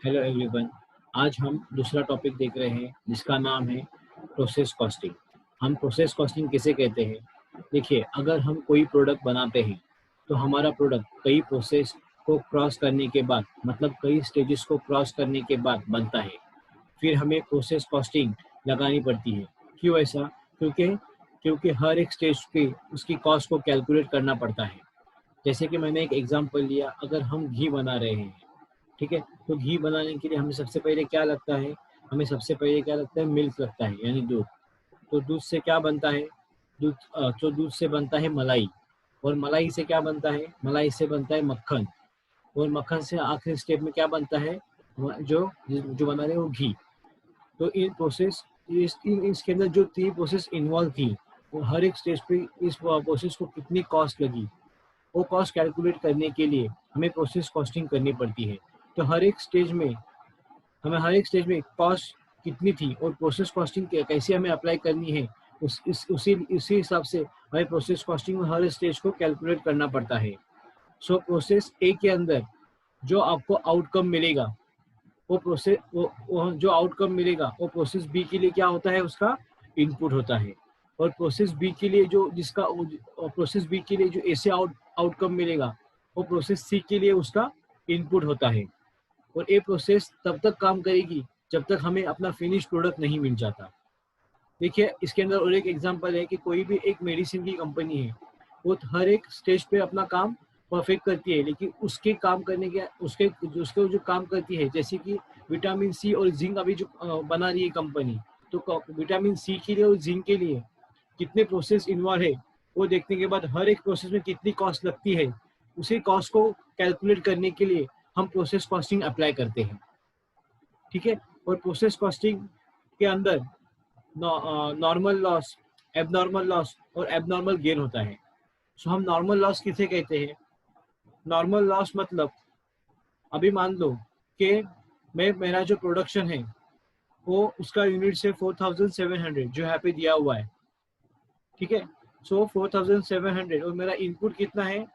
Hello everyone. आज हम दूसरा टॉपिक देख रहे हैं जिसका नाम है प्रोसेस कॉस्टिंग। हम प्रोसेस कॉस्टिंग किसे कहते हैं? देखिए, अगर हम कोई प्रोडक्ट बनाते हैं तो हमारा प्रोडक्ट कई प्रोसेस को क्रॉस करने के बाद, मतलब कई स्टेजेस को क्रॉस करने के बाद बनता है। फिर हमें प्रोसेस कॉस्टिंग लगानी पड़ती है। क्यों ऐसा? क्योंकि क्योंकि हर एक स्टेज पे उसकी कॉस्ट को कैलकुलेट करना पड़ता है। जैसे कि मैंने एक एग्जांपल लिया, अगर हम घी बना रहे हैं, ठीक है, तो घी बनाने के लिए हमें सबसे पहले क्या लगता है? हमें सबसे पहले क्या लगता है? मिल्क लगता है, यानी दूध। तो दूध से क्या बनता है? तो दूध से बनता है मलाई। और मलाई से क्या बनता है? मलाई से बनता है मक्खन। और मक्खन से आखिरी स्टेप में क्या बनता है? जो जो बना रहे हैं वो घी। तो इन प्रोसेस इसके अंदर जो 3 प्रोसेस इन्वॉल्व थी, वो हर एक स्टेज पे इस प्रोसेस को कितनी कॉस्ट लगी, वो कॉस्ट कैलकुलेट करने के लिए हमें प्रोसेस कॉस्टिंग करनी पड़ती है। तो हर एक स्टेज में कॉस्ट कितनी थी और प्रोसेस कॉस्टिंग कैसे हमें अप्लाई करनी है, उसी हिसाब से हमें प्रोसेस कॉस्टिंग में हर स्टेज को कैलकुलेट करना पड़ता है। सो प्रोसेस ए के अंदर जो आपको आउटकम मिलेगा, वो जो आउटकम मिलेगा वो प्रोसेस बी के लिए क्या होता है? उसका इनपुट होता है। और प्रोसेस बी के लिए जो ऐसे आउटकम मिलेगा, वो प्रोसेस सी के लिए उसका इनपुट होता है। और ये प्रोसेस तब तक काम करेगी जब तक हमें अपना फिनिश प्रोडक्ट नहीं मिल जाता। देखिए, इसके अंदर और एक एग्जांपल है कि कोई भी एक मेडिसिन की कंपनी है, वो हर एक स्टेज पे अपना काम परफेक्ट करती है, लेकिन उसके काम करने के उसके जो काम करती है, जैसे कि विटामिन सी और जिंक अभी जो बना रही है कंपनी, तो विटामिन सी के लिए और जिंक के लिए कितने प्रोसेस इन्वॉल्व है, वो देखने के बाद हर एक प्रोसेस में कितनी कॉस्ट लगती है, उसी कॉस्ट को कैलकुलेट करने के लिए हम प्रोसेस कॉस्टिंग अप्लाई करते हैं। ठीक है। और प्रोसेस कॉस्टिंग के अंदर नॉर्मल लॉस, एबनॉर्मल लॉस और एबनॉर्मल गेन होता है। सो हम नॉर्मल लॉस किसे कहते हैं? नॉर्मल लॉस मतलब, अभी मान लो कि मेरा जो प्रोडक्शन है वो उसका यूनिट से 4700 जो यहाँ पे दिया हुआ है, ठीक है। सो 4700 और मेरा इनपुट कितना है?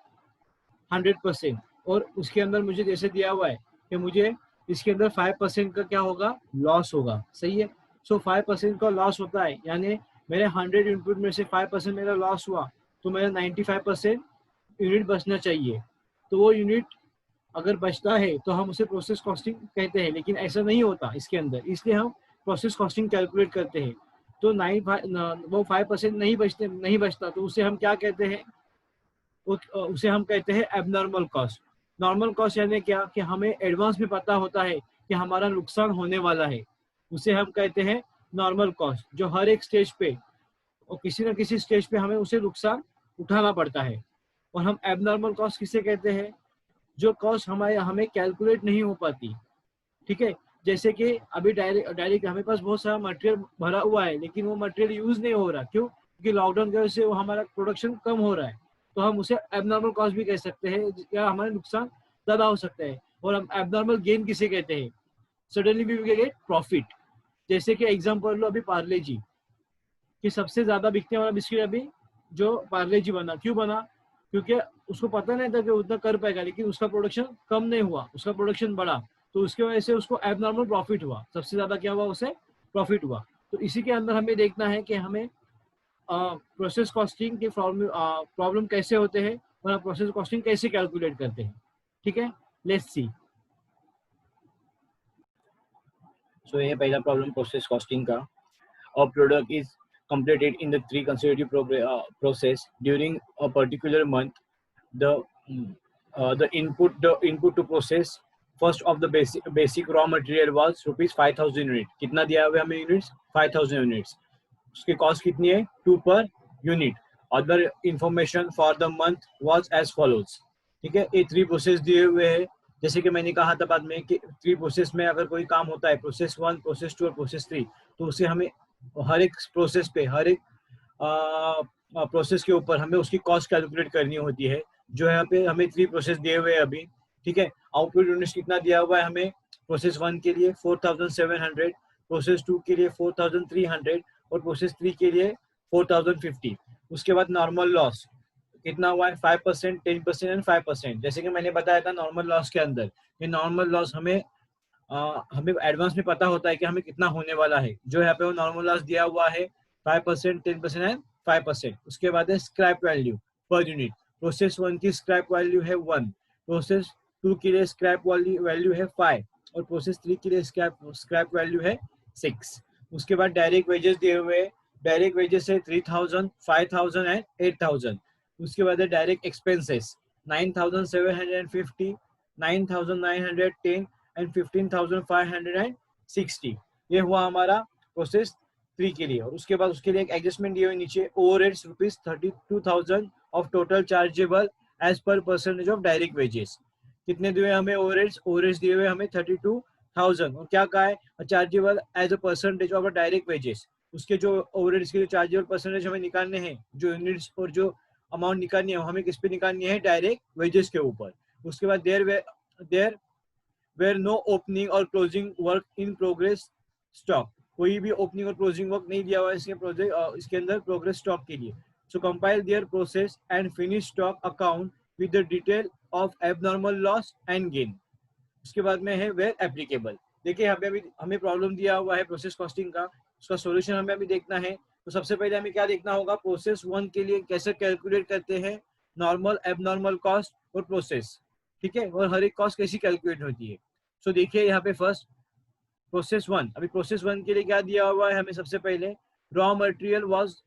100%। और उसके अंदर मुझे जैसे दिया हुआ है कि मुझे इसके अंदर 5% का क्या होगा? लॉस होगा। सही है। सो 5% का लॉस होता है, यानी मेरे 100 इनपुट में से 5% मेरा लॉस हुआ, तो मेरा 95% यूनिट बचना चाहिए। तो वो यूनिट अगर बचता है तो हम उसे प्रोसेस कॉस्टिंग कहते हैं, लेकिन ऐसा नहीं होता इसके अंदर, इसलिए हम प्रोसेस कॉस्टिंग कैलकुलेट करते हैं। तो वो 5% नहीं बचता, तो उसे हम क्या कहते हैं? उसे हम कहते हैं एबनॉर्मल कॉस्ट। नॉर्मल कॉस्ट यानी क्या? कि हमें एडवांस में पता होता है कि हमारा नुकसान होने वाला है, उसे हम कहते हैं नॉर्मल कॉस्ट। जो हर एक स्टेज पे और किसी न किसी स्टेज पे हमें उसे नुकसान उठाना पड़ता है। और हम एबनॉर्मल कॉस्ट किसे कहते हैं? जो कॉस्ट हमारे हमें कैलकुलेट नहीं हो पाती। ठीक है। जैसे कि अभी डायरेक्ट हमारे पास बहुत सारा मटेरियल भरा हुआ है, लेकिन वो मटेरियल यूज नहीं हो रहा। क्यों? क्योंकि लॉकडाउन की वजह से वो हमारा प्रोडक्शन कम हो रहा है। तो हम उसे एबनॉर्मल कॉस्ट भी कह सकते हैं, या हमारे नुकसान ज्यादा हो सकता है। और हम एबनॉर्मल गेन किसे कहते हैं? Suddenly we will get profit. जैसे कि एग्जांपल लो, अभी पार्ले जी कि सबसे ज्यादा बिकने वाला बिस्किट अभी जो पार्ले जी बना। क्यों बना? क्योंकि उसको पता नहीं था कि उतना कर पाएगा, लेकिन उसका प्रोडक्शन कम नहीं हुआ, उसका प्रोडक्शन बढ़ा। तो उसकी वजह से उसको एबनॉर्मल प्रॉफिट हुआ। सबसे ज्यादा क्या हुआ? उसे प्रॉफिट हुआ। तो इसी के अंदर हमें देखना है कि हमें प्रोसेस कॉस्टिंग के प्रॉब्लम कैसे होते हैं और हम प्रोसेस कॉस्टिंग कैसे कैलकुलेट करते हैं। ठीक है, लेट्स सी। सो ये पहला प्रॉब्लम प्रोसेस कॉस्टिंग का। A product is completed in the 3 consecutive process during a particular month. The the input to process first of the basic raw material was rupees 5000 unit. कितना दिया हुआ है हमें units? 5000 units. उसकी cost कितनी है? 2 पर unit. Other information for the month was as follows. ठीक है, ये 3 प्रोसेस दिए हुए हैं। जैसे कि मैंने कहा था बाद में कि 3 प्रोसेस में अगर कोई काम होता है, प्रोसेस 1, प्रोसेस 2 और प्रोसेस 3, तो उसे हमें हर एक प्रोसेस पे, हर एक प्रोसेस के ऊपर हमें उसकी कॉस्ट कैलकुलेट करनी होती है। जो यहाँ पे हमें 3 प्रोसेस दिए हुए हैं अभी। ठीक है, आउटपुट यूनिट्स कितना दिया हुआ है हमें? प्रोसेस 1 के लिए 4700, प्रोसेस 2 के लिए 4300 और प्रोसेस 3 के लिए 4050। उसके बाद नॉर्मल लॉस कितना हुआ है? 5%, 10% एंड 5%। जैसे कि मैंने बताया था नॉर्मल लॉस के अंदर, ये नॉर्मल लॉस हमें हमें एडवांस में पता होता है कि हमें कितना होने वाला है। जो यहाँ पे वो नॉर्मल लॉस दिया हुआ है 5%, 10% एंड 5%। उसके बाद है scrap value per unit. Process 1 की स्क्रैप वैल्यू है 1, प्रोसेस 2 के लिए स्क्रैप वैल्यू है 5 और प्रोसेस 3 के लिए स्क्रैप वैल्यू है 6। उसके बाद डायरेक्ट वेजेस दिए हुए, डायरेक्ट वेजेस है 3000, 5000 एंड 8000। उसके बाद है डायरेक्ट एक्सपेंसेस 9750, 9910 एंड 15560। ये हुआ हमारा प्रोसेस 3 के लिए। और उसके बाद उसके लिए एक एडजस्टमेंट दिए हुए नीचे, overheads rupees 32,000 of total chargeable as per percentage of direct wages. कितने दिए हमें ओवरहेड्स? ओवरहेड्स दिए हुए हमें 32,000 और क्या कहा है? Chargeable as a percentage of direct wages. उसके जो ओवरहेड्स के जो चार्जेबल परसेंटेज हमें निकालने हैं, जो यूनिट्स और जो अमाउंट निकालनी है, हमें किस पे निकालनी है? डायरेक्ट वेजेस के ऊपर। उसके बाद देयर वेर नो ओपनिंग और closing work in progress stock. कोई भी ओपनिंग और क्लोजिंग वर्क नहीं दिया हुआ है इसके प्रोजेक्ट इसके अंदर प्रोग्रेस स्टॉक के लिए। So compile their process and finish stock account with the detail of abnormal loss and gain. उसके बाद में है वेयर एप्लीकेबल। देखिए यहाँ पे अभी हमें प्रॉब्लम दिया हुआ है प्रोसेस कॉस्टिंग का, उसका सोल्यूशन हमें अभी देखना है। तो सबसे पहले हमें क्या देखना होगा? प्रोसेस 1 के लिए कैसे कैलकुलेट करते हैं नॉर्मल, एबनॉर्मल कॉस्ट और प्रोसेस, ठीक है, और हर एक कॉस्ट कैसी कैलकुलेट होती है। सो देखिए यहाँ पे फर्स्ट प्रोसेस 1, अभी प्रोसेस 1 के लिए क्या दिया हुआ है हमें? सबसे पहले रॉ मटेरियल वाज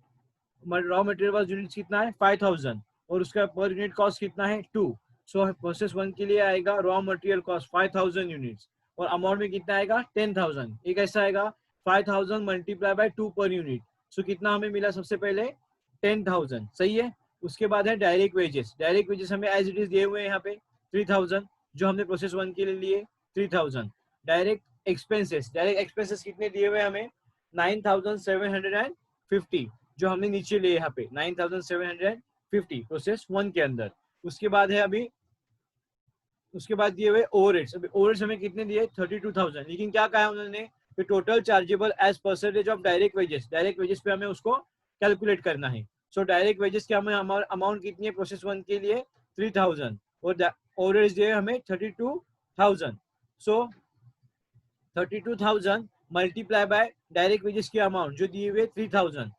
यूनिट कितना है? 5000 और उसका पर यूनिट कॉस्ट कितना है? 2। सो प्रोसेस 1 के लिए आएगा रॉ मटेरियल कॉस्ट 5000 यूनिट्स और अमाउंट में कितना आएगा? 10,000। एक ऐसा आएगा 5000 मल्टीप्लाई बाय 2 पर यूनिट। सो कितना हमें मिला? सबसे पहले 10,000, सही है। उसके बाद है डायरेक्ट वेजेस। डायरेक्ट वेजेस हमें एज इट इज दिए हुए हैं यहाँ पे 3000, जो हमने प्रोसेस 1 के लिए लिए 3000। डायरेक्ट एक्सपेंसेस कितने दिए हुए हमें? 9750, जो हमने नीचे लिए यहाँ पे 9750 प्रोसेस 1 के अंदर। उसके बाद है अभी उसके बाद दिए हुए ओवरहेड्स। अभी ओवरहेड्स हमें कितने दिए? 32,000। लेकिन क्या कहा उन्होंने? Total chargeable as percentage of direct wages पे हमें उसको कैलकुलेट करना है। सो डायरेक्ट वेजेस के हमें अमाउंट कितनी है प्रोसेस 1 के लिए? 3000 और ओवरहेड्स दिए हमें 32,000। सो 32,000 मल्टीप्लाई बाय डायरेक्ट वेजेस की अमाउंट जो दिए हुए 3000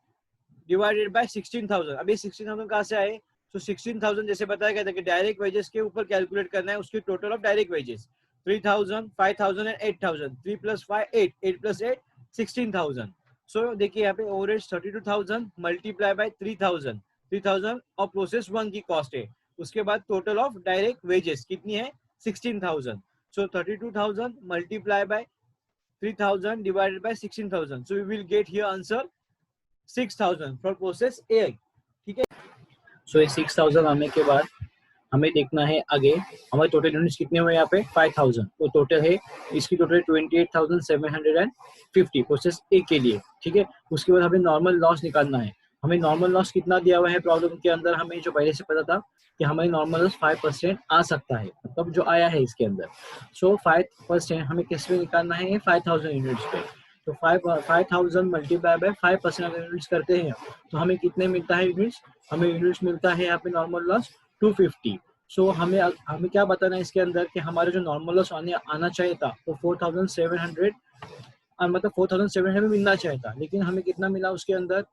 डिवाइडेड बाय 16,000। अभी 16,000 कहाँ से आए? तो 16,000 जैसे बताया गया था कि डायरेक्ट वेजेस के ऊपर कैलकुलेट करना है उसकी total of direct wages 3000, 5000 and 8000। 3 + 5 8, 8 + 8 16,000। सो देखिए यहाँ पे ओवरहेड्स 32,000 मल्टीप्लाई बाय 3000 और प्रोसेस 1 की कॉस्ट है। उसके बाद टोटल ऑफ डायरेक्ट वेजेस कितनी है? 16,000। सो 32,000 multiply by 3000 divided by 16,000. So we will get here answer 6,000 for process A. ठीक है। सो ये 6,000 आने के बाद हमें देखना है आगे हमारे टोटल यूनिट्स कितने हुए यहाँ पे? 5,000। तो टोटल है इसकी टोटल 28,750 प्रोसेस ए के लिए, ठीक है। उसके बाद हमें नॉर्मल लॉस निकालना है। हमें नॉर्मल लॉस कितना दिया हुआ है प्रॉब्लम के अंदर? हमें जो पहले से पता था कि हमारी नॉर्मल लॉस 5% आ सकता है, मतलब जो आया है इसके अंदर। सो 5% हमें किस पे निकालना है? ये 5,000 यूनिट्स पे। तो 5,000 मल्टीप्लाई बाय 5% अगर यूनिट्स करते हैं तो हमें कितने मिलता है यूनिट्स? हमें यूनिट्स मिलता है यहाँ पे नॉर्मल लॉस 250। सो हमें क्या बताना है इसके अंदर कि हमारा जो नॉर्मल लॉस आना चाहिए था वो 4,700, मतलब 4,700 मिलना चाहिए था, लेकिन हमें कितना मिला उसके अंदर?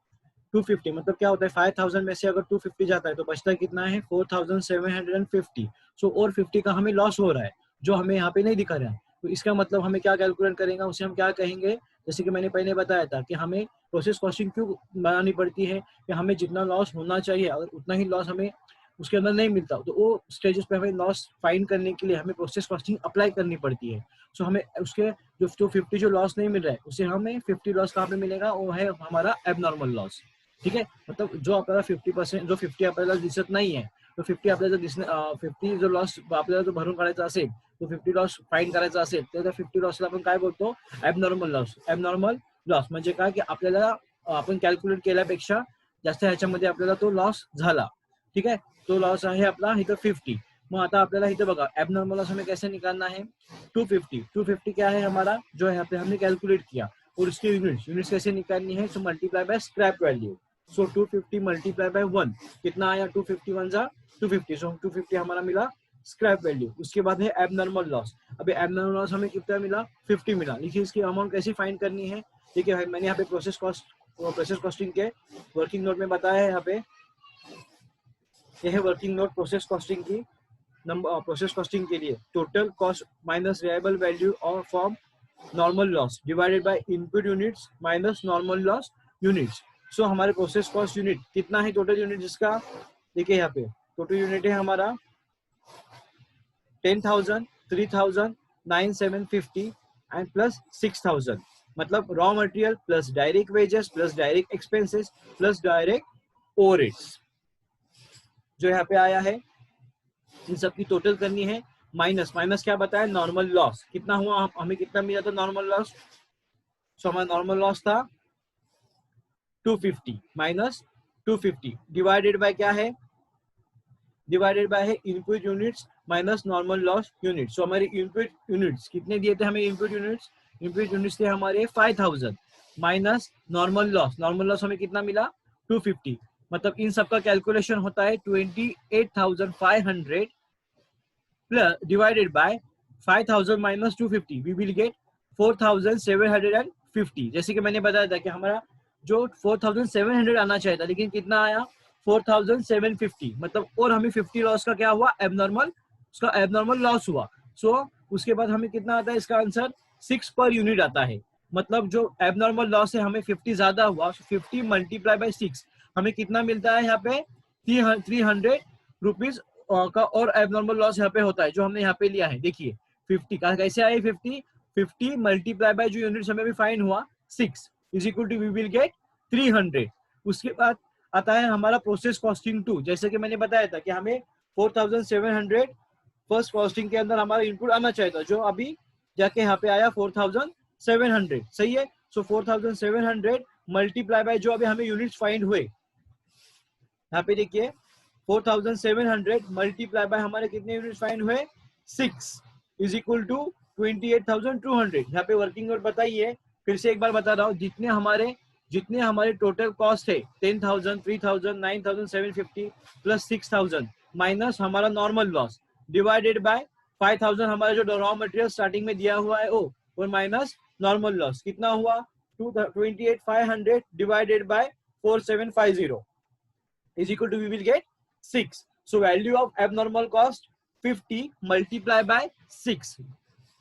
250। मतलब क्या होता है 5,000 में से अगर 250 जाता है तो बचता कितना है? 4,750। सो और 50 का हमें लॉस हो रहा है जो हमें यहाँ पे नहीं दिखा रहा है। तो इसका मतलब हमें क्या कैलकुलेट करेंगे? उसे हम क्या कहेंगे? जैसे कि मैंने पहले बताया था कि हमें प्रोसेस कॉस्टिंग क्यों बनानी पड़ती है कि हमें जितना लॉस होना चाहिए अगर उतना ही लॉस हमें उसके अंदर नहीं मिलता तो वो स्टेजेस पे हमें लॉस फाइंड करने के लिए हमें प्रोसेस कॉस्टिंग अप्लाई करनी पड़ती है। सो हमें उसके जो 50 जो लॉस नहीं मिल रहा है उसे हमें 50 लॉस कहाँ पे मिलेगा? वो है हमारा एबनॉर्मल लॉस, ठीक है। मतलब जो आपल्याला 50% जो 50 आपल्याला दिसत नाही आहे तो 50 आपल्याला दिसणे 50 जो लॉस आपल्याला जो भरून काढायचा असेल तो 50 लॉस फाइंड करायचा असेल तर त्या 50 लॉसला आपण काय बोलतो? Abnormal loss. एबनॉर्मल लॉस म्हणजे काय की आपल्याला आपण कॅल्क्युलेट केल्यापेक्षा जास्त ह्याच्यामध्ये आपल्याला तो लॉस झाला, ठीक है। तो लॉस आहे आपला इथं 50। मग आता आपल्याला इथं बघा एबनॉर्मल लॉस हमें कैसे निकालना है? 250 क्या है हमारा जो यहाँ पे हमने कैलकुलेट किया और उसकी यूनिट्स कैसे निकालनी है? So multiply by scrap value. So 250 multiply by 1 कितना आया? 250 1 जा 250। सो 250 हमारा मिला स्क्रैप वैल्यू, उसके बाद है एबनॉर्मल लॉस। अभी एबनॉर्मल लॉस हमें कितना मिला, 50 मिला। देखिए इसकी अमाउंट कैसी फाइंड करनी है। देखिए भाई मैंने यहाँ पे प्रोसेस कॉस्टिंग के वर्किंग नोट में बताया है। यहाँ पे ये है वर्किंग नोट प्रोसेस कॉस्टिंग की। नंबर प्रोसेस कॉस्टिंग के लिए total cost minus variable value और form normal loss divided by input units minus normal loss units. So हमारे प्रोसेस कॉस्ट यूनिट कितना है, टोटल यूनिट जिसका, देखिए यहाँ पे टोटल यूनिट है हमारा 10,000, 3,000, 9,750 एंड प्लस 6,000। मतलब raw material plus direct wages plus direct expenses plus direct overheads जो यहाँ पे आया है, इन सब की टोटल करनी है। माइनस क्या बताया, नॉर्मल लॉस कितना हुआ, हमें कितना मिला था नॉर्मल लॉस। सो हमारा नॉर्मल लॉस था 250 माइनस 250 डिवाइडेड बाय क्या है, डिवाइडेड बाय है input units minus normal loss units. So हमारे इनपुट यूनिट्स कितने दिए थे हमें, इनपुट यूनिट्स थे हमारे 5,000 माइनस नॉर्मल लॉस हमें कितना मिला 250। मतलब इन सब का कैलकुलेशन होता है 28,500 plus divided by 5,000 minus 250 we will get 4,750। जैसे कि मैंने बताया था कि हमारा जो 4,700 आना चाहिए था, लेकिन कितना आया 4,750। मतलब और हमें 50 लॉस का क्या हुआ, एबनॉर्मल, उसका एबनॉर्मल लॉस हुआ। सो उसके बाद हमें कितना आता है, इसका आंसर 6 पर यूनिट आता है। मतलब जो एबनॉर्मल लॉस है हमें 50 ज्यादा हुआ, 50 मल्टीप्लाई बाय 6 हमें कितना मिलता है यहाँ पे 300 रुपीज का और एबनॉर्मल लॉस यहाँ पे होता है जो हमने यहाँ पे लिया है। देखिए 50 का कैसे आए, 50 मल्टीप्लाई बाय जो यूनिट्स हमें भी फाइन हुआ 6 is equal to we will get 300। उसके बाद आता है हमारा प्रोसेस कॉस्टिंग 2। जैसे कि मैंने बताया था कि हमें 4,700 फर्स्ट कॉस्टिंग के अंदर हमारा इनपुट आना चाहिए था, जो अभी जाके यहाँ पे आया 4,700। सही है। सो 4,700 मल्टीप्लाई बाय जो अभी हमें यूनिट्स फाइंड हुए, यहाँ पे देखिए 4,700 मल्टीप्लाई बाय हमारे कितने यूनिट्स फाइंड हुए 6 इज इक्वल टू 28,200। यहाँ पे वर्किंग नोट बताइए, फिर से एक बार बता रहा हूँ, जितने हमारे टोटल कॉस्ट है 10,000, 3,000, 9,750 प्लस 6,000 माइनस हमारा नॉर्मल लॉस डिवाइडेड बाय 5,000 हमारा जो रॉ मटेरियल स्टार्टिंग में दिया हुआ है वो, और माइनस नॉर्मल लॉस कितना हुआ 28,500 divided by 4,750 is equal to we will get 6. So value of abnormal cost 50 multiply by 6.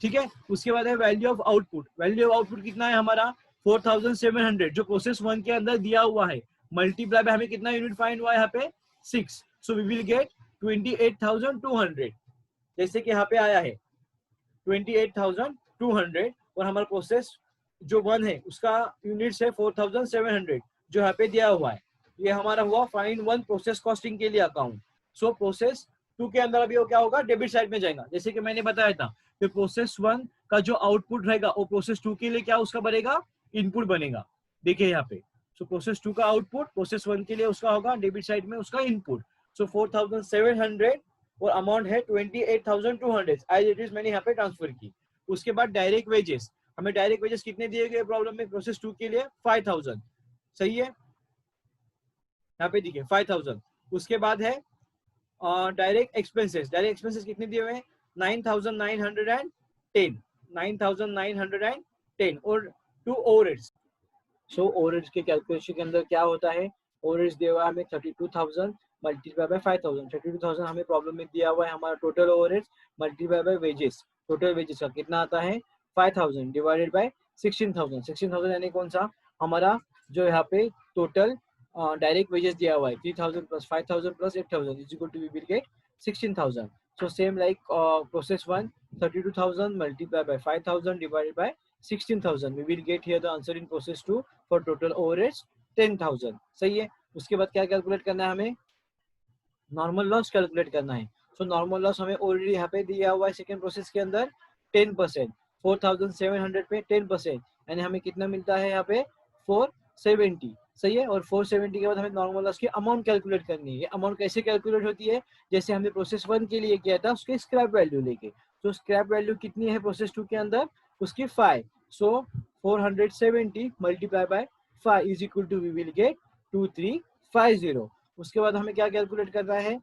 ठीक है। उसके बाद है value of output. Value of output कितना है हमारा 4,700 जो प्रोसेस 1 के अंदर दिया हुआ है, मल्टीप्लाई बाय हमें कितना यूनिट फाइंड हुआ है यहाँ पे 6। So we will get 28,200। जैसे कि यहाँ पे आया है 28,200 और हमारा प्रोसेस जो 1 है उसका यूनिट्स है 4,700 जो यहाँ पे दिया हुआ है। ये हमारा हुआ फाइंड 1 प्रोसेस कॉस्टिंग के लिए अकाउंट। सो प्रोसेस 2 के अंदर अभी वो क्या होगा, डेबिट साइड में जाएगा। जैसे कि मैंने बताया था कि प्रोसेस 1 का जो आउटपुट रहेगा वो प्रोसेस 2 के लिए क्या उसका बनेगा, इनपुट बनेगा। देखिए यहाँ पे सो प्रोसेस 2 का आउटपुट प्रोसेस 1 के लिए उसका होगा डेबिट साइड में उसका इनपुट। सो 4,700 और अमाउंट है 28,200 एज इट इज मैंने यहाँ पे ट्रांसफर की। उसके बाद डायरेक्ट वेजेस, हमें डायरेक्ट वेजेस कितने दिए गए प्रॉब्लम में प्रोसेस 2 के लिए 5,000। सही है, यहाँ पे देखिए 5,000। उसके बाद है डायरेक्ट एक्सपेंसेस कितने दिए हुए हैं 9,910 और 2 ओवरहेड्स। सो ओवरहेड्स के कैलकुलेशन के अंदर क्या होता है, ओवरहेड्स दिया हुआ है हमें 32,000 मल्टीप्लाई बाय 5,000। 32,000 हमें प्रॉब्लम में दिया हुआ है हमारा total overheads multiply by wages. Total wages का कितना आता है 5,000 डिवाइडेड बाय 16,000। 16,000 यानी कौन सा हमारा जो यहाँ पे टोटल डायरेक्ट वेजेस दिया हुआ है 3,000 plus 5,000 plus 8,000 is equal to we will get 16,000। So same like process 1 32,000 multiplied by 5,000 divided by 16,000 we will get here the answer in process 2 for total overheads 10,000। सही है। उसके बाद क्या कैलकुलेट करना है, हमें नॉर्मल लॉस कैलकुलेट करना है। सो नॉर्मल लॉस हमें ऑलरेडी यहाँ पे दिया हुआ है सेकंड प्रोसेस के अंदर 10%, 4,700 पे 10% यानी हमें कितना मिलता है यहाँ पे 470। सही है। और 470 के बाद हमें नॉर्मल लॉस की अमाउंट कैलकुलेट करनी है। अमाउंट कैसे कैलकुलेट होती है, जैसे हमने प्रोसेस 1 के लिए किया था उसके स्क्रैप वैल्यू लेके। तो स्क्रैप वैल्यू कितनी है प्रोसेस 2 के अंदर उसकी 5। So 470 multiply by 5 is equal to we will get 2350। उसके बाद हमें क्या कैलकुलेट करना है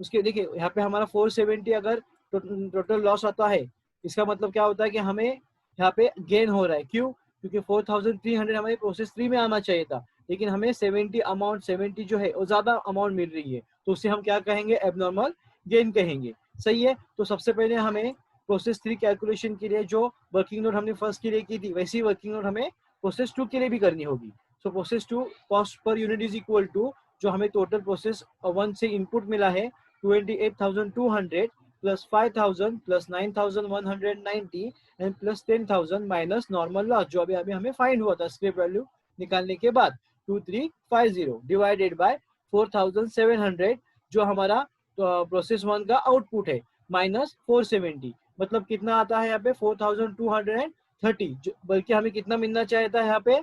उसके देखिए यहाँ पे हमारा 470 अगर टोटल लॉस आता है, इसका मतलब क्या होता है कि हमें यहाँ पे गेन हो रहा है। क्यों? क्योंकि 4300 हमारे प्रोसेस 3 में आना चाहिए था, लेकिन हमें 70 जो है वो ज्यादा अमाउंट मिल रही है, तो उससे हम क्या कहेंगे? एबनॉर्मल गेन कहेंगे। सही है। तो सबसे पहले हमें प्रोसेस 3 कैलकुलेशन के लिए जो वर्किंग नोट हमने फर्स्ट के लिए की थी, वैसी वर्किंग नोट हमें प्रोसेस 2 के लिए भी करनी होगी। So process 2 cost per unit is equal to, जो हमें टोटल प्रोसेस 1 से इनपुट मिला है 28,200 plus 5,000 plus 9,190 and plus 10,000 minus normal loss, जो अभी अभी हमें फाइंड हुआ था स्क्रैप वैल्यू निकालने के बाद 2350 डिवाइडेड बाय 4,700, जो हमारा प्रोसेस 1 का आउटपुट है, माइनस 470, मतलब कितना आता है यहाँ पे? 4,230, बल्कि हमें कितना मिलना चाहिए था यहाँ पे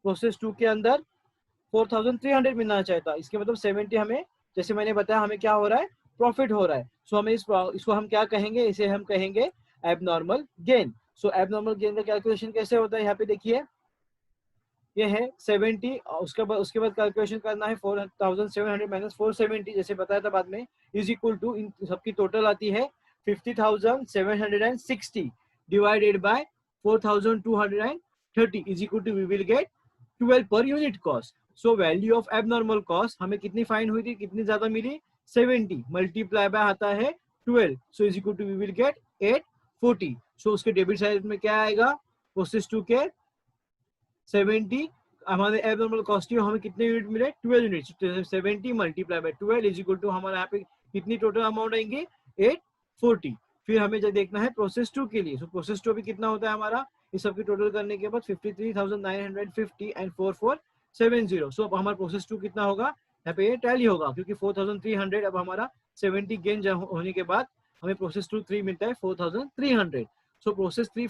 प्रोसेस 2 के अंदर? 4,300 मिलना चाहिए था। इसके मतलब 70 हमें, जैसे मैंने बताया, हमें क्या हो रहा है? प्रॉफिट हो रहा है। सो हमें इसको हम क्या कहेंगे? इसे हम कहेंगे एबनॉर्मल गेन। सो एबनॉर्मल गेन का कैलकुलेशन कैसे होता है? यहाँ पे देखिए, ये है 70, उसके बाद कैलकुलेशन करना है 4,700 माइनस 470, जैसे बताया था बाद में, इज इक्वल टू, इन सबकी टोटल आती है 50,760 divided by 4,230 is equal to, we will get 12 per unit cost. So value of abnormal cost हमें कितनी फाइंड हुई थी? कितनी ज्यादा मिली? 70 मल्टीप्लाई बाय आता है 12, so is equal to, we will get 840। So उसके डेबिट साइड में क्या आएगा? प्रोसेस 2 के 70, हमारे एबनॉर्मल कॉस्ट हमें कितने यूनिट मिले? 12 unit. 70 multiply by 12 is equal to, हमारे यहाँ पे कितनी टोटल अमाउंट आएंगे? 840। फिर हमें जो देखना है प्रोसेस 2 के लिए, सो प्रोसेस 2 भी कितना होता है हमारा? इस सब की टोटल करने के बाद 53,950 एंड 4470। सो अब हमारा प्रोसेस 2 कितना होगा? यहाँ पे ये टैली होगा, क्योंकि 4,300 अब हमारा 70 गेन होने के बाद हमें प्रोसेस 2 3 मिलता है 4,300। सो प्रोसेस 3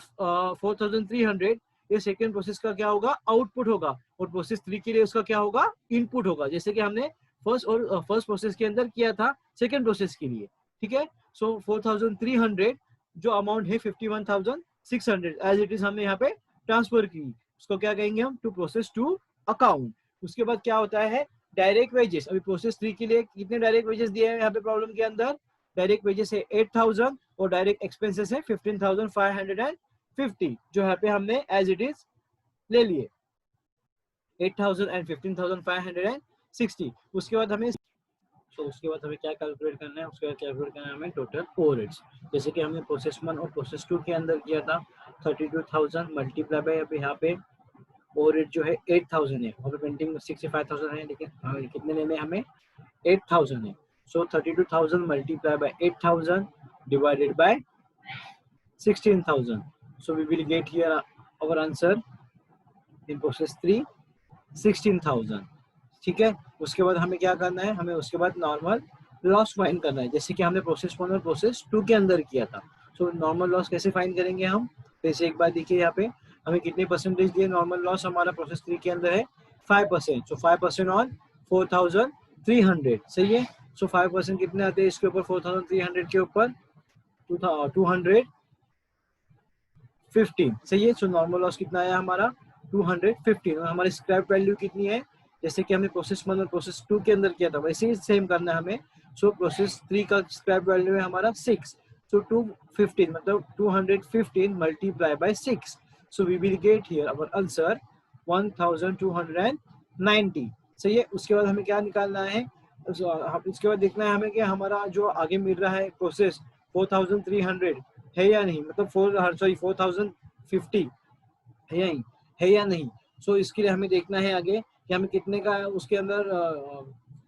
4,300, ये सेकेंड प्रोसेस का क्या होगा? आउटपुट होगा, और प्रोसेस 3 के लिए उसका क्या होगा? इनपुट होगा, जैसे कि हमने फर्स्ट प्रोसेस के अंदर किया था सेकेंड प्रोसेस के लिए। ठीक है। सो 4,300 जो अमाउंट है 51,600 एज इट इज हमने यहाँ पे ट्रांसफर की, उसको क्या कहेंगे हम? To process 2 account. उसके बाद क्या होता है? Direct wages. अभी प्रोसेस 3 के लिए कितने डायरेक्ट वेजेस दिए हैं यहाँ पे प्रॉब्लम के अंदर? डायरेक्ट वेजेस है 8,000 और डायरेक्ट एक्सपेंसेस है 15,550, जो यहाँ पे हमने एज इट इज ले लिए 8,000 एंड 15,560। उसके बाद हमें क्या कैलकुलेट करना है? उसके बाद कैलकुलेट करना है हमें टोटल ओवरहेड्स, जैसे कि हमने प्रोसेस 1 और प्रोसेस 2 के अंदर किया था 32,000 मल्टीप्लाई बाय, अब यहाँ पे ओवरहेड जो है 8,000 है, और पेंटिंग 65,000 है, लेकिन कितने लेने हमें? 8,000 है। सो 32,000 multiply by 8,000 divided by 16,000, so we will get here our answer in process 3 16,000। ठीक है। उसके बाद हमें क्या करना है? हमें उसके बाद नॉर्मल लॉस फाइंड करना है, जैसे कि हमने प्रोसेस 1 और प्रोसेस 2 के अंदर किया था। सो नॉर्मल लॉस कैसे फाइंड करेंगे हम? जैसे एक बार देखिए, यहाँ पे हमें कितने परसेंटेज दिए? नॉर्मल लॉस हमारा प्रोसेस 3 के अंदर है 5%, सो 5% ऑन 4,300। सही है। सो 5% कितने आते हैं इसके ऊपर? 4,300 के ऊपर 215। सही है। सो नॉर्मल लॉस कितना आया हमारा? 215। और हमारी स्क्रैप वैल्यू कितनी है? जैसे कि हमने प्रोसेस 1 और प्रोसेस 2 के अंदर किया था, वैसे ही सेम करना है हमें। सो प्रोसेस 3 का स्क्रैप वैल्यू है हमारा 6, सो 215 मतलब 215 multiply by 6, so we will get here our answer 1,290। सही है। उसके बाद हमें क्या निकालना है? उसके बाद देखना है हमें कि हमारा जो आगे मिल रहा है प्रोसेस 4,300 है या नहीं, मतलब 4,050 है या नहीं। सो इसके लिए हमें देखना है आगे कि हमें कितने का उसके अंदर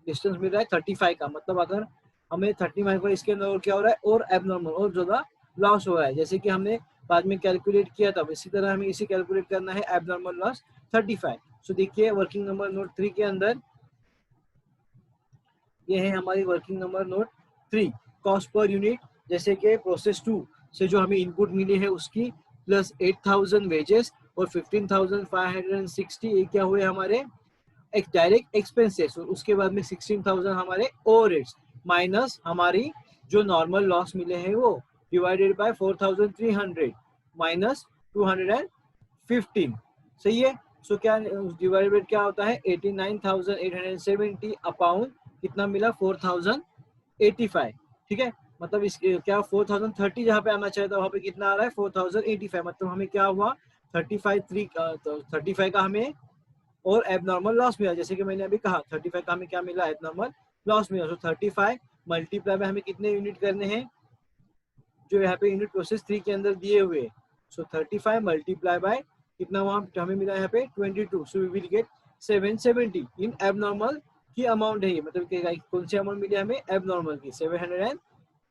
डिस्टेंस मिल रहा है 35 का, मतलब अगर हमें 35 का इसके अंदर और क्या हो रहा है? और एबनॉर्मल और ज्यादा लॉस हो रहा है, जैसे कि हमने बाद में कैलकुलेट किया था, इसी तरह हमें इसे कैलकुलेट करना है एबनॉर्मल लॉस 35। सो देखिए वर्किंग नंबर नोट 3 के अंदर ये है हमारी working number note 3, cost per unit, जैसे कि प्रोसेस 2 से जो हमें इनपुट मिली है उसकी प्लस 8,000 वेजेस और 15,560 ये क्या हुए हमारे? एक डायरेक्ट एक्सपेंसेस, और उसके बाद में 16,000 हमारे ओवरहेड्स माइनस हमारी जो नॉर्मल लॉस मिले हैं वो डिवाइडेड बाय 4,300 माइनस 215। सही है। सो क्या डिवाइडेड क्या होता है? 89,870 अपॉन कितना मिला 4085, ठीक है। मतलब इस क्या 4030 जहाँ पे आना चाहिए था वहाँ पे कितना आ रहा है 4085, मतलब हमें क्या हुआ 35 का हमें और एबनॉर्मल लॉस मिला, जैसे कि मैंने अभी कहा 35 का हमें क्या मिला एबनॉर्मल लॉस मिला। सो 35 मल्टीप्लाई में हमें कितने यूनिट करने हैं जो यहाँ पे यूनिट प्रोसेस 3 के अंदर दिए हुए। सो 35 मल्टीप्लाई बाय कितना हुआ हमें मिला यहाँ पे 22, so we will get 770 in abnormal की अमाउंट है ये, मतलब कौन सी अमाउंट मिली हमें एबनॉर्मल की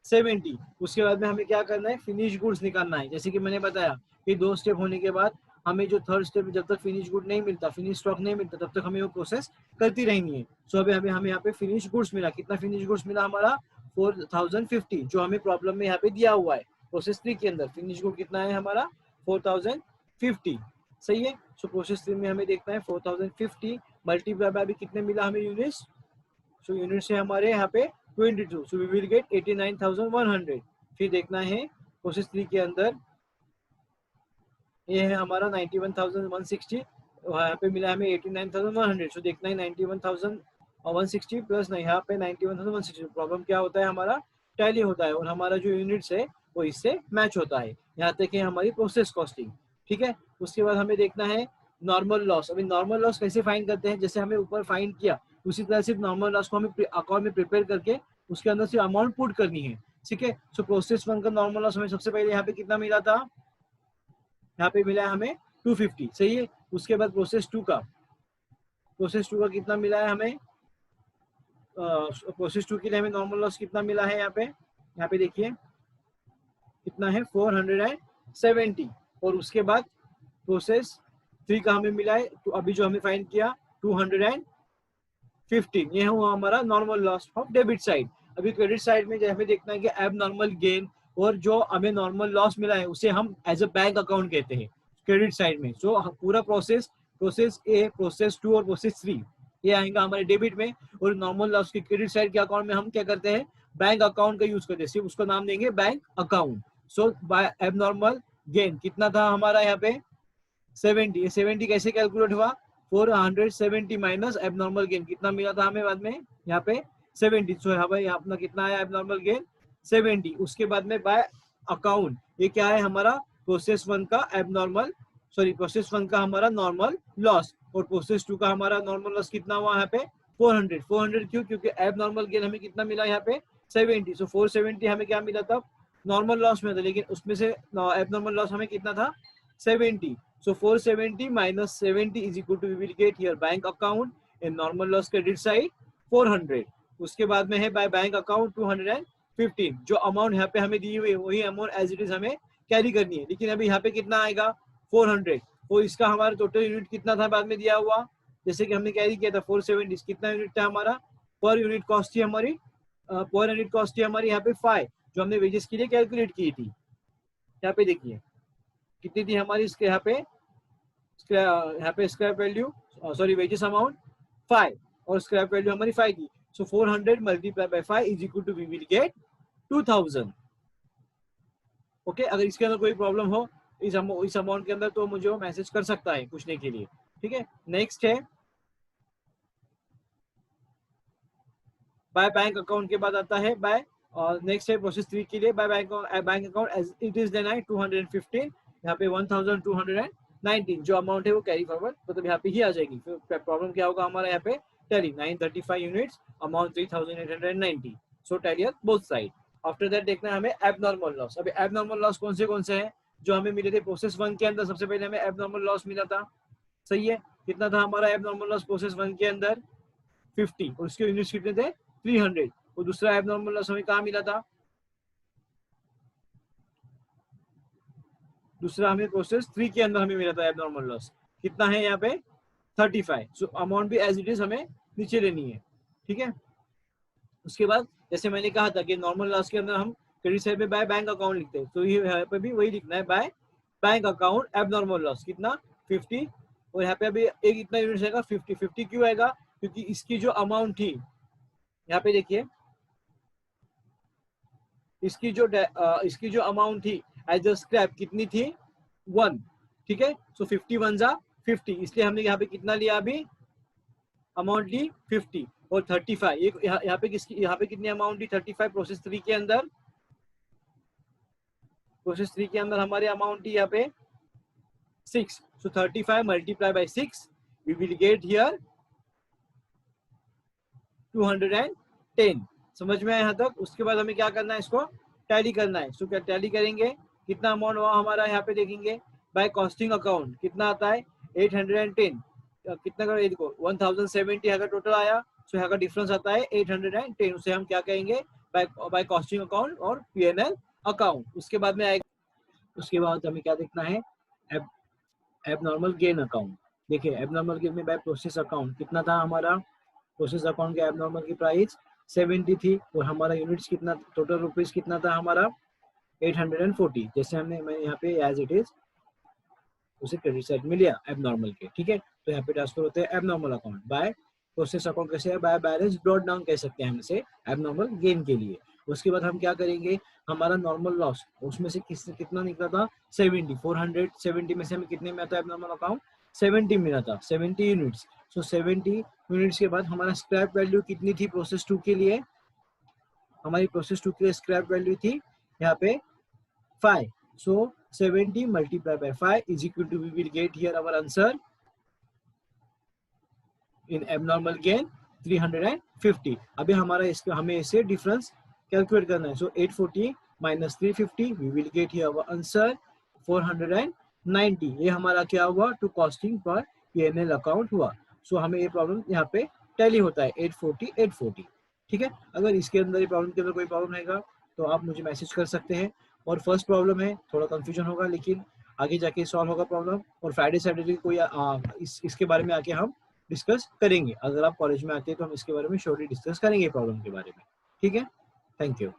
770। उसके बाद में हमें क्या करना है फिनिश गुड्स निकालना है। जैसे कि मैंने बताया कि 2 स्टेप होने के बाद हमें जो थर्ड स्टेप जब तक फिनिश गुड नहीं मिलता, फिनिश स्टॉक नहीं मिलता, तब तक हमें वो प्रोसेस करती रहनी है। सो अभी हमें यहाँ पे फिनिश गुड्स मिला, कितना फिनिश गुड्स मिला हमारा 4050, जो हमें प्रॉब्लम में यहाँ पे दिया हुआ है प्रोसेस 3 के अंदर फिनिश गुड कितना है हमारा 4050, सही है। सो प्रोसेस 3 में हमें देखना है 4050 मल्टीप्लाई बाय अभी कितने मिला हमें यूनिट्स, सो यूनिट से हमारे यहाँ पे 22, सो वी विल गेट 89100। फिर देखना है प्रोसेस 3 के अंदर ये है हमारा 91160, यहाँ पे मिला हमें 89100, सो देखना है 91160 प्लस यहाँ पे 91160, प्रॉब्लम क्या होता है हमारा टैली होता है और हमारा जो यूनिट्स है वो इससे मैच होता है। यहाँ तक है हमारी प्रोसेस कॉस्टिंग, ठीक है। उसके बाद हमें देखना है नॉर्मल लॉस। अभी नॉर्मल लॉस कैसे फाइंड करते हैं, जैसे हमें ऊपर फाइंड किया उसी तरह से नॉर्मल लॉस को हमें अकाउंट में प्रिपेयर करके उसके अंदर से अमाउंट पुट करनी है, ठीक है। सो प्रोसेस 1 का नॉर्मल लॉस हमें सबसे पहले यहाँ पे कितना मिला था, यहाँ पे मिला है हमें 250, सही है। उसके बाद प्रोसेस 2 का कितना मिला है हमें, प्रोसेस 2 के लिए हमें नॉर्मल लॉस कितना मिला है यहाँ पे देखिए कितना है 470। और उसके बाद प्रोसेस 3 का हमें मिला है तो अभी जो हमें फाइंड किया 215, ये हुआ हमारा normal loss of debit side. अभी क्रेडिट साइड में हमें देखना है कि एब नॉर्मल गेन और जो हमें नॉर्मल लॉस मिला है उसे हम एज अ बैंक अकाउंट कहते हैं क्रेडिट साइड में। सो पूरा प्रोसेस ए, प्रोसेस 2 और प्रोसेस 3 ये आएगा हमारे डेबिट में, और नॉर्मल लॉस के क्रेडिट साइड के अकाउंट में हम क्या करते हैं बैंक अकाउंट का यूज करते हैं, सिर्फ उसका नाम देंगे बैंक अकाउंट। सो बाय एब नॉर्मल गेन कितना था हमारा यहाँ पे 70, ये 70 कैसे कैलकुलेट हुआ 470 माइनस एबनॉर्मल गेन कितना मिला था हमें बाद में यहाँ पे 70, सो यहाँ पे अपना कितना आया एबनॉर्मल गेन 70। उसके बाद में बाय अकाउंट ये क्या है हमारा प्रोसेस 1 का एबनॉर्मल प्रोसेस 1 का हमारा नॉर्मल लॉस, और प्रोसेस 2 का हमारा नॉर्मल लॉस कितना हुआ यहाँ पे 400 क्यों, क्योंकि एबनॉर्मल गेन हमें कितना मिला यहाँ पे 70, सो 470 हमें क्या मिला था नॉर्मल लॉस में था, लेकिन उसमें से एबनॉर्मल लॉस हमें कितना था 70। So 470 minus 70 is equal to we will get here bank account and normal loss credit side 400। उसके बाद में है बाय बैंक अकाउंट 215, जो अमाउंट यहाँ पे हमें दी हुई है वही अमाउंट एज इट इज हमें कैरी करनी है, लेकिन अभी यहाँ पे कितना आएगा 400, तो इसका हमारा टोटल यूनिट कितना था बाद में दिया हुआ, जैसे कि हमने कैरी किया था 470, कितना यूनिट था हमारा पर यूनिट कॉस्ट थी हमारी यहाँ पे 5, जो हमने वेजेस के लिए कैलकुलेट की थी। यहाँ पे देखिए कितनी थी हमारी इसके यहाँ पे स्क्रैप वैल्यू वेजेस अमाउंट 5 और स्क्रैप वैल्यू हमारी 5 थी। So 400 multiply by 5 is equal to we will get 2000। Okay, अगर इसके अंदर कोई प्रॉब्लम हो इस अमाउंट के अंदर तो मुझे वो मैसेज कर सकता है पूछने के लिए, ठीक है। नेक्स्ट है बाय बैंक अकाउंट के बाद आता है बाय, और नेक्स्ट है प्रोसेस 3 के लिए by bank account as it is देना है 215, यहाँ पे 1219 जो अमाउंट है वो कैरी फॉरवर्ड मतलब यहाँ पे ही आ जाएगी। फिर प्रॉब्लम क्या होगा हमारा यहाँ पे tally 935 units amount 3890, so tally on both side. After that देखना है हमें एबनॉर्मल लॉस। अभी एबनॉर्मल लॉस कौन से हैं जो हमें मिले थे प्रोसेस 1 के अंदर, सबसे पहले हमें एबनॉर्मल लॉस मिला था, सही है। कितना था हमारा एबनॉर्मल लॉस प्रोसेस 1 के अंदर 50, और उसके यूनिट्स कितने थे 300, और दूसरा एबनॉर्मल लॉस हमें कहाँ मिला था, दूसरा हमें प्रोसेस 3 के अंदर हमें मिला था एबनॉर्मल लॉस, कितना है यहाँ पे 35, सो अमाउंट भी एज इट इज हमें नीचे लेनी है, ठीक है। उसके बाद जैसे मैंने कहा था कि नॉर्मल लॉस के अंदर हम क्रेडिट साइड पे बाय बैंक अकाउंट लिखते हैं, तो यहाँ पे भी वही लिखना है bye bank account abnormal loss कितना 50, और यहाँ पे अभी एक इतना यूनिट आएगा 50 क्यों आएगा क्योंकि इसकी जो अमाउंट थी यहाँ पे देखिए इसकी जो अमाउंट थी एज अ स्क्रैप कितनी थी 1, ठीक है। सो 50 1 जा 50, इसलिए हमने यहाँ पे कितना लिया अभी अमाउंट ली 50 और 35, यहाँ पे किसकी, यहाँ पे कितनी अमाउंट ली 35 प्रोसेस 3 के अंदर, प्रोसेस 3 के अंदर हमारे अमाउंट ली यहाँ पे 6, so 35 multiplied by 6 we will get here 210। समझ में आया यहाँ तक? उसके बाद हमें क्या करना है, इसको टैली करना है। सो क्या टैली करेंगे, कितना अमाउंट हुआ हमारा, यहाँ पे देखेंगे बाय कॉस्टिंग अकाउंट कितना आता है 810, कितना का देखो 1070 यहाँ का टोटल आया, सो यहाँ का डिफरेंस आता है 810, उसे हम क्या कहेंगे बाय कॉस्टिंग अकाउंट और P&L अकाउंट। उसके बाद में आएगा, उसके बाद हमें क्या देखना है, एबनॉर्मल गेन अकाउंट। देखिए एबनॉर्मल गेन में बाय प्रोसेस अकाउंट कितना था हमारा, प्रोसेस अकाउंट के एबनॉर्मल की प्राइस 70 थी और हमारा यूनिट्स कितना, टोटल रुपीस कितना था हमारा 840, जैसे हमने मैं यहाँ पे एज इट इज उसे क्रेडिट साइड में लिया एबनॉर्मल के, ठीक है। तो यहाँ पे ट्रांसफर होते हैं abnormal account by process account, कैसे है बाय बैलेंस ब्रॉट डाउन कह सकते हैं हम इसे एबनॉर्मल गेन के लिए। उसके बाद हम क्या करेंगे, हमारा नॉर्मल लॉस उसमें से कितना निकला था 70, 470 में से हमें कितने में आता है एबनॉर्मल अकाउंट 70 मिला था, 70 यूनिट्स। सो 70 यूनिट्स के बाद हमारा स्क्रैप वैल्यू कितनी थी प्रोसेस 2 के लिए, हमारी प्रोसेस 2 के लिए स्क्रैप वैल्यू थी यहाँ पे 5, so 70 multiplied by 5 is equal to, we will get here our answer in abnormal gain 350। अभी हमारा इसका हमें इसे डिफरेंस कैलकुलेट करना है, so 840 minus 350 we will get here our answer 490। ये हमारा क्या हुआ, टू कॉस्टिंग पर P&L अकाउंट हुआ। सो हमें ये प्रॉब्लम यहाँ पे टैली होता है 840। ठीक है, अगर इसके अंदर ये प्रॉब्लम के अंदर कोई प्रॉब्लम रहेगा तो आप मुझे मैसेज कर सकते हैं। और फर्स्ट प्रॉब्लम है, थोड़ा कंफ्यूजन होगा लेकिन आगे जाके सॉल्व होगा प्रॉब्लम। और फ्राइडे सैटरडे कोई इसके बारे में आके हम डिस्कस करेंगे। अगर आप कॉलेज में आते हैं तो हम इसके बारे में श्योरली डिस्कस करेंगे प्रॉब्लम के बारे में। ठीक है, थैंक यू।